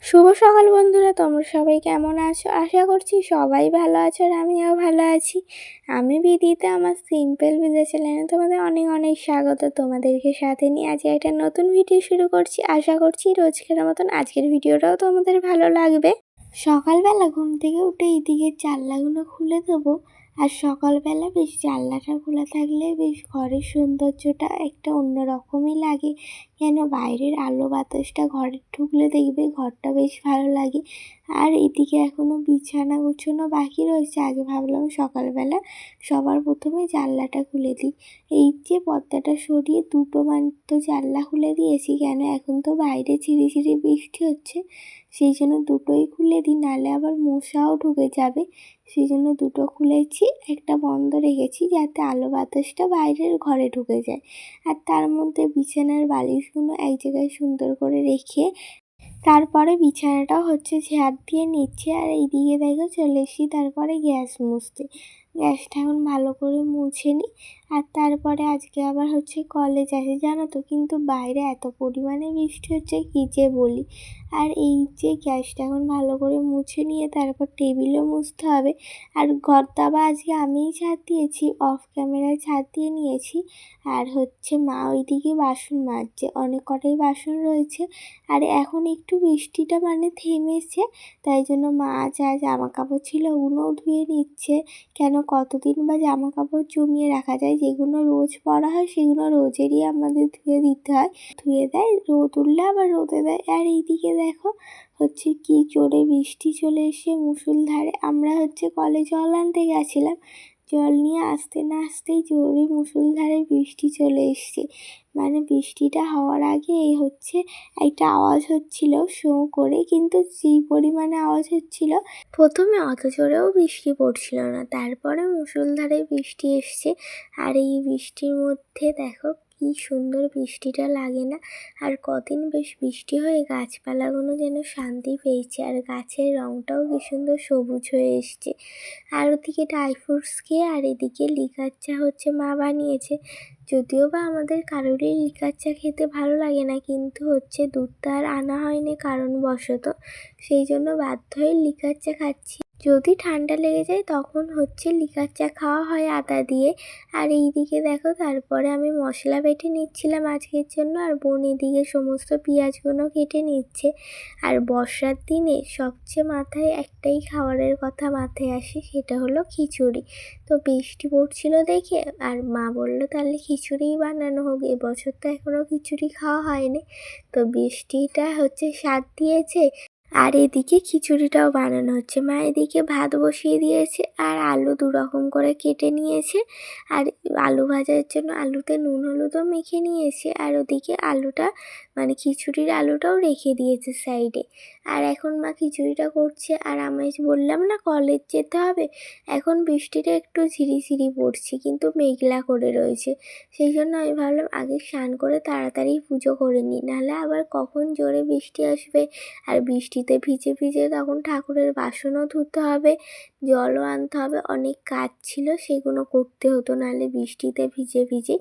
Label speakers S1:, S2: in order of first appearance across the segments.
S1: শুভ সকাল বন্ধুরা, তোমরা সবাই কেমন আছো? আশা করছি সবাই ভালো আছো আর আমিও ভালো আছি। আমি বিদিতা, আমার সিম্পল ভিজা চ্যানেলে তোমাদের অনেক অনেক স্বাগত। তোমাদেরকে সাথে নিয়ে আজকে একটা নতুন ভিডিও শুরু করছি। আশা করছি রোজকার মতন আজকের ভিডিওটাও তোমাদের ভালো লাগবে। সকালবেলা ঘুম থেকে উঠে এইদিকে জানলাগুলো খুলে দেবো। আর সকালবেলা বেশ জানলাটা খোলা থাকলে বেশ ঘরের সৌন্দর্যটা একটা অন্যরকমই লাগে। কেন বাইরের আলো বাতাসটা ঘরে ঢুকলে দেখবে ঘরটা বেশ ভালো লাগে। আর এদিকে এখনও বিছানা গুছানো বাকি রয়েছে। আগে ভাবলাম সকালবেলা সবার প্রথমে জানলাটা খুলে দিই। এই যে পর্দাটা সরিয়ে দুটো মাত্র জানলা খুলে দিয়েছি, কেন এখন তো বাইরে ঝিরিঝিরি বৃষ্টি হচ্ছে, সেই জন্য দুটোই খুলে দিই, নাহলে আবার মশাও ঢুকে যাবে। সেই জন্য দুটো খুলেছি, একটা বন্ধ রেখেছি যাতে আলো বাতাসটা বাইরের ঘরে ঢুকে যায়। আর তার মধ্যে বিছানার বালিশগুলো এক জায়গায় সুন্দর করে রেখে তারপরে বিছানাটাও ঝাড় দিয়ে নিচ্ছি। আর এইদিকে দেখো চলে এসেছি তারপরে গ্যাস মুছতে। গ্যাসটা এখন ভালো করে মুছে নিই। আর তারপরে আজকে আবার কলেজ আছে জানো তো, কিন্তু বাইরে এত পরিমাণে বৃষ্টি হচ্ছে কী যে বলি। আর এই যে গ্যাসটা এখন ভালো করে মুছে নিয়ে তারপর টেবিলও মুছতে হবে। আর ঘর দাবা আজকে আমিই ঝাড় দিয়েছি, অফ ক্যামেরায় ঝাড় দিয়ে নিয়েছি। আর মা ওইদিকে বাসন মাজছে, অনেক কটাই বাসন রয়েছে। আর এখন একটু বৃষ্টিটা থেমেছে, তাই জন্য মা যা জামা কাপড় ছিল ওগুলোও ধুয়ে নিচ্ছে। কেন কতদিন বা জামা কাপড় জমিয়ে রাখা যায়, যেগুলো রোজ পরা হয় সেগুলো রোজেরই আমাদের ধুয়ে দিতে হয়। ধুয়ে দেয়, রোদ উঠলে আবার রোদে দেয়। আর এইদিকে দেখো কি জোরে বৃষ্টি চলে এসে মুষলধারে। আমরা কলে জল আনতে গেছিলাম, জল নিয়ে আসতে না আসতেই জোরে মুষলধারে বৃষ্টি চলে এসছে। বৃষ্টিটা হওয়ার আগে একটা আওয়াজ হচ্ছিল শো করে, কিন্তু যেই পরিমাণে আওয়াজ হচ্ছিল প্রথমে অত জোরেও বৃষ্টি পড়ছিল না, তারপরে মুষলধারে বৃষ্টি এসছে। আর এই বৃষ্টির মধ্যে দেখো কি সুন্দর বৃষ্টিটা লাগে না? আর কদিন বেশ বৃষ্টি হয়ে গাছপালাগুলো যেন শান্তি পেয়েছে, আর গাছের রঙটাও কি সুন্দর সবুজ হয়ে এসছে। আর ওদিকে ড্রাই ফ্রুটস খেয়ে আর এদিকে লিকার চা মা বানিয়েছে। যদিও বা আমাদের কারোরই লিকার চা খেতে ভালো লাগে না, কিন্তু দুধটা আর আনা হয়নি কারণবশত, সেই জন্য বাধ্য হয়ে লিকার চা খাচ্ছি। যদি ঠান্ডা লেগে যায় তখন লিকার চা খাওয়া হয় আদা দিয়ে। আর এইদিকে দেখো তারপরে আমি মশলা বেটে নিচ্ছিলাম আজকের জন্য, আর বোন এদিকে সমস্ত পেঁয়াজগুলো কেটে নিচ্ছে। আর বর্ষার দিনে সবচেয়ে মাথায় একটাই খাবারের কথা মাথায় আসে, সেটা হলো খিচুড়ি। তো বৃষ্টি পড়ছিল দেখে আর মা বলল তাহলে খিচুড়িই বানানো হোক, এবছর তো এখনও খিচুড়ি খাওয়া হয়নি। তো বৃষ্টিটা স্বাদ দিয়েছে, আর এদিকে খিচুড়িটাও বানানো হচ্ছে। মা এদিকে ভাত বসিয়ে দিয়েছে আর আলু দুরকম করে কেটে নিয়েছে। আর আলু ভাজার জন্য আলুতে নুন হলুদও মেখে নিয়েছে। আর ওদিকে আলুটা খিচুড়ির আলুটাও রেখে দিয়েছে সাইডে। আর এখন মা খিচুড়িটা করছে। আর আমি বললাম না কলেজ যেতে হবে, এখন বৃষ্টিটা একটু ঝিরিঝিরি পড়ছে কিন্তু মেঘলা করে রয়েছে। সেই জন্য আমি ভাবলাম আগে স্নান করে তাড়াতাড়ি পুজো করে নিই, নাহলে আবার কখন জোরে বৃষ্টি আসবে। আর বৃষ্টিতে ভিজে ভিজে তখন ঠাকুরের বাসনও ধুতে হবে, জলও আনতে হবে, অনেক কাজ ছিল সেগুলো করতে হতো নাহলে বৃষ্টিতে ভিজে ভিজে।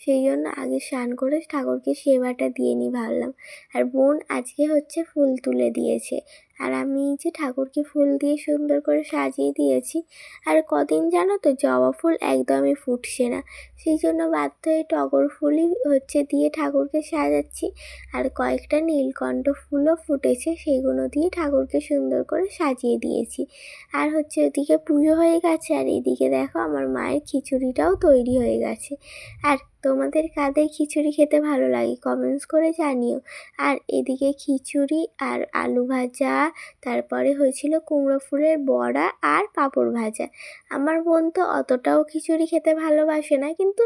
S1: সেই জন্য আগে স্নান করে ঠাকুরকে সেবাটা দিয়ে নিই ভাবলাম। আর বোন আজকে ফুল তুলে দিয়েছে, আর আমি ঠাকুরকে ফুল দিয়ে সুন্দর করে সাজিয়ে দিয়েছি। আর কদিন জানো তো জবা ফুল একদমই ফুটছে না, সেই জন্য বাধ্য হয়ে টগর ফুলই দিয়ে ঠাকুরকে সাজাচ্ছি। আর কয়েকটা নীলকণ্ঠ ফুলও ফুটেছে, সেগুলো দিয়ে ঠাকুরকে সুন্দর করে সাজিয়ে দিয়েছি। আর ওদিকে পুজো হয়ে গেছে, আর এদিকে দেখো আমার মায়ের খিচুড়িটাও তৈরি হয়ে গেছে। আর তোমাদের কাদের খিচুড়ি খেতে ভালো লাগে কমেন্টস করে জানিও। আর এদিকে খিচুড়ি আর আলু ভাজা, তারপরে হয়েছিল কুমড়ো ফুলের বড়া আর পাঁপড় ভাজা। আমার বোন তো অতটাও খিচুড়ি খেতে ভালোবাসে না, কিন্তু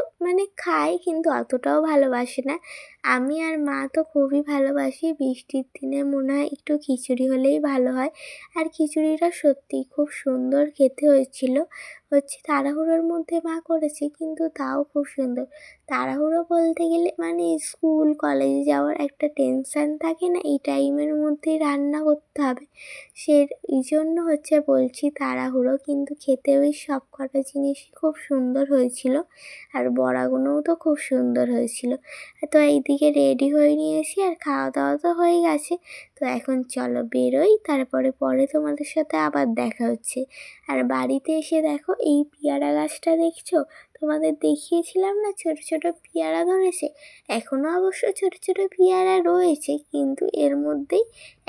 S1: খায়, কিন্তু অতটাও ভালোবাসে না। আমি আর মা তো খুবই ভালোবাসি। বৃষ্টির দিনে মনে হয় একটু খিচুড়ি হলেই ভালো হয়। আর খিচুড়িটা সত্যিই খুব সুন্দর খেতে হয়েছিল। তাড়াহুড়োর মধ্যে মা করেছে, কিন্তু তাও খুব সুন্দর। তাড়াহুড়ো বলতে গেলে স্কুল কলেজে যাওয়ার একটা টেনশান থাকে না, এই টাইমের মধ্যেই রান্না করতে হবে, এই জন্য বলছি তাড়াহুড়ো, কিন্তু খেতে ওই সব কটা জিনিসই খুব সুন্দর হয়েছিল। আর বড়াগুলোও তো খুব সুন্দর হয়েছিল। তো এইদিকে এইদিকে রেডি হয়ে নিয়েছি আর খাওয়া দাওয়া তো হয়ে গেছে। তো এখন চলো বেরোই, তারপরে পরে তোমাদের সাথে আবার দেখা হচ্ছে। আর বাড়িতে এসে দেখো এই পেয়ারা গাছটা দেখছো, তোমাদের দেখিয়েছিলাম না ছোট ছোট পেয়ারা ধরেছে। এখনও অবশ্য ছোট ছোট পেয়ারা রয়েছে, কিন্তু এর মধ্যেই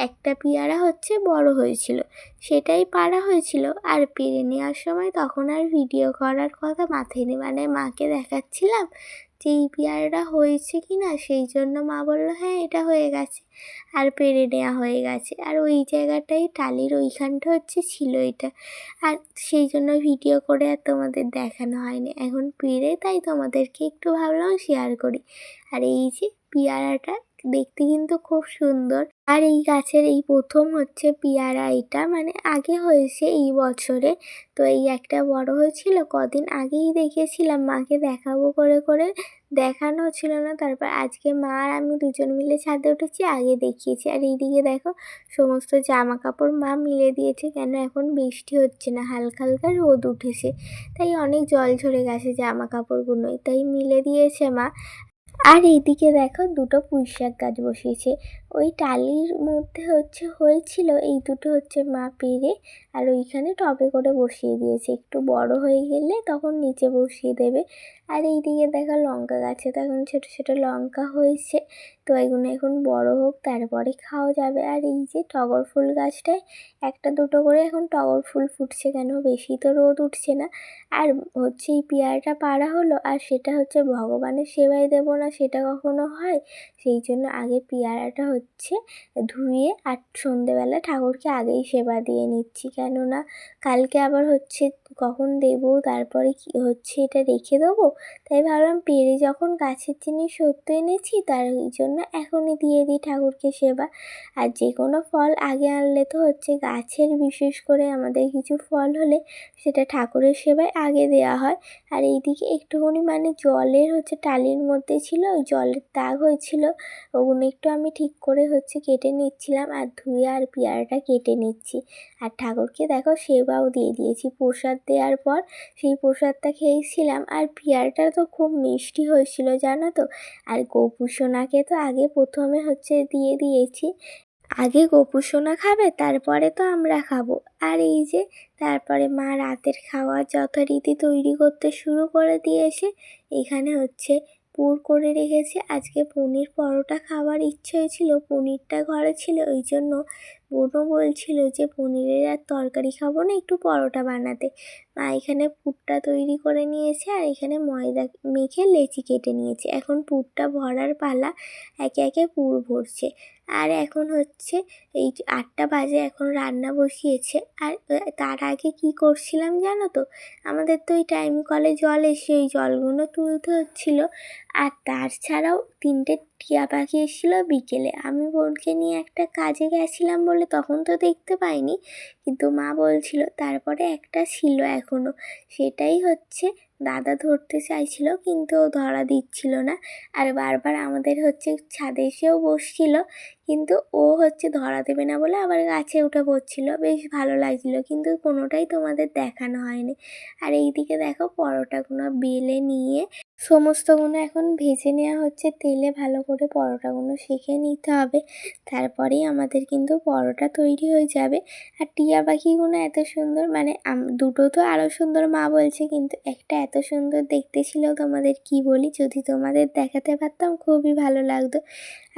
S1: একটা পেয়ারা হচ্ছে বড় হয়েছিল, সেটাই পাড়া হয়েছিল। আর পেরে নেওয়ার সময় তখন আর ভিডিও করার কথা মাথায় নেই, মানে মাকে দেখাচ্ছিলাম যে এই পেয়ারাটা হয়েছে কি না, সেই জন্য মা বললো হ্যাঁ এটা হয়ে গেছে আর পেরে নেওয়া হয়ে গেছে। আর ওই জায়গাটাই টালির ওইখানটা হচ্ছে ছিল এটা, আর সেই জন্য ভিডিও করে আর তোমাদের দেখানো হয়নি। এখন পেরে তাই তোমাদেরকে একটু ভাবলাম শেয়ার করি। আর এই যে পেয়ারাটা দেখতে কিন্তু খুব সুন্দর, আর এই গাছের এই প্রথম হচ্ছে পেয়ারা এটা, মানে আগে হয়েছে এই বছরে। তো এই একটা বড় হয়েছিল কদিন আগেই দেখেছিলাম, মাকে দেখাবো করে করে দেখানো ছিল না। তারপর আজকে মা আর আমি দুজন মিলে ছাদে উঠেছি, আগে দেখিয়েছি। আর এইদিকে দেখো সমস্ত জামা কাপড় মা মিলে দিয়েছে, কেন এখন বৃষ্টি হচ্ছে না, হালকা হালকা রোদ উঠেছে, তাই অনেক জল ঝরে গেছে জামা কাপড়গুলোই, তাই মিলে দিয়েছে মা। আর এইদিকে দেখো দুটো পুঁইশাক গাছ বসিয়েছে, ওই টালির মধ্যে হয়েছিল এই দুটো হচ্ছে মা পেরে আর ওইখানে টবে করে বসিয়ে দিয়েছে, একটু বড় হয়ে গেলে তখন নিচে বসিয়ে দেবে। আর এইদিকে দেখো লঙ্কা গাছে তো এখন ছোটো ছোটো লঙ্কা হয়েছে, তো এগুলো এখন বড় হোক তারপরে খাওয়া যাবে। আর এই যে টগর ফুল গাছটায় একটা দুটো করে এখন টগর ফুল ফুটছে, কেন বেশি তো রোদ উঠছে না। আর হচ্ছে এই পেয়ারাটা পাড়া হলো, আর সেটা হচ্ছে ভগবানের সেবায় দেবো না সেটা কখনো হয়, সেই জন্য আগে পেয়ারাটা হচ্ছে ধুয়ে আর সন্ধেবেলা ঠাকুরকে আগেই সেবা দিয়ে নিচ্ছি, কেননা কালকে আবার হচ্ছে কখন দেবো, তারপরে কি হচ্ছে এটা রেখে দেবো। তাই ভাবলাম পেরে যখন গাছের জিনিস সত্য এনেছি, তার ওই জন্য এখনই দিয়ে দিই ঠাকুরকে সেবা। আর যে কোনো ফল আগে আনলে তো হচ্ছে গাছের, বিশেষ করে আমাদের কিছু ফল হলে সেটা ঠাকুরের সেবায় আগে দেওয়া হয়। আর এইদিকে একটুখানি মানে জলের হচ্ছে টালির মধ্যে ছিল, ওই জলের দাগ হয়েছিল, ওগুলো একটু আমি ঠিক করে হচ্ছে কেটে নিচ্ছিলাম, আর ধুয়ে আর পেয়ারাটা কেটে নিচ্ছি। আর ঠাকুরকে দেখো সেবাও দিয়ে দিয়েছি, প্রসাদ দেওয়ার পর সেই প্রসাদটা খেয়েছিলাম। আর পেয়ারাটা তো খুব মিষ্টি হয়েছিল জানো তো। আর গোপু সোনাকে তো আগে প্রথমে হচ্ছে দিয়ে দিয়েছি, আগে গোপু সোনা খাবে তারপরে তো আমরা খাবো। আর এই যে তারপরে মা রাতের খাওয়া যথারীতি তৈরি করতে শুরু করে দিয়েছে। এখানে হচ্ছে পুর করে রেখেছে, আজকে পনির পরোটা খাওয়ার ইচ্ছে হয়েছিল, পনিরটা ঘরে ছিল, ওই জন্য বোনও বলছিল যে পনিরের আর তরকারি খাবো না, একটু পরোটা বানাতে। মা এখানে পুরটা তৈরি করে নিয়েছে, আর এখানে ময়দা মেখে লেচি কেটে নিয়েছে, এখন পুরটা ভরার পালা, একে একে পুর ভরছে। আর এখন হচ্ছে এই 8টা বাজে, এখন রান্না বসিয়েছে। আর তার আগে কি করছিলাম জানো তো, আমাদের তো ওই টাইম কলে জল এসে ওই জলগুলো তুলতে হচ্ছিল। আর তার ছাড়াও 3টে টিয়া পাখি এসেছিলো বিকেলে, আমি বোনকে নিয়ে একটা কাজে গেছিলাম বলে তখন তো দেখতে পাইনি, কিন্তু মা বলছিল তারপরে একটা ছিল এখনও, সেটাই হচ্ছে দাদা ধরতে চাইছিল কিন্তু ও ধরা দিচ্ছিল না। আর বারবার আমাদের হচ্ছে ছাদে এসেও বসছিল, কিন্তু ও হচ্ছে ধরা দেবে না বলে আবার গাছে উঠে পড়ছিল, বেশ ভালো লাগছিল, কিন্তু কোনোটাই তোমাদের দেখানো হয়নি। আর এইদিকে দেখো পরোটাগুলো বেলে নিয়ে সমস্তগুলো এখন ভেজে নেওয়া হচ্ছে তেলে, ভালো করে পরোটাগুলো সেঁকে নিতে হবে, তারপরেই আমাদের কিন্তু পরোটা তৈরি হয়ে যাবে। আর টিয়া পাখিগুলো এত সুন্দর, মানে দুটো তো আরও সুন্দর মা বলছে, কিন্তু একটা এত সুন্দর দেখতে ছিল তোমাদের কি বলি, যদি তোমাদের দেখাতে পারতাম খুবই ভালো লাগতো।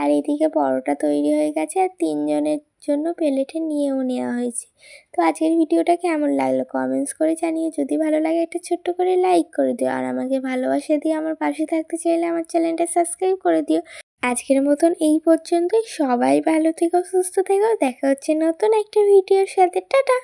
S1: আর এদিকে পরোটা তৈরি হয়ে গেছে, আর 3জনের জন্য প্লেটে নিয়েও নেওয়া হয়েছে। তো আজকের ভিডিওটা কেমন লাগলো কমেন্টস করে জানিয়ে, যদি ভালো লাগে একটা ছোট্ট করে লাইক করে দিও, আর আমাকে ভালোবাসা দিয়ে আমার পাশে থাকতে চাইলে আমার চ্যানেলটা সাবস্ক্রাইব করে দিও। আজকের মতন এই পর্যন্তই, সবাই ভালো থেকো, সুস্থ থেকো, দেখা হচ্ছে নতুন একটা ভিডিওর সাথে, টাটা।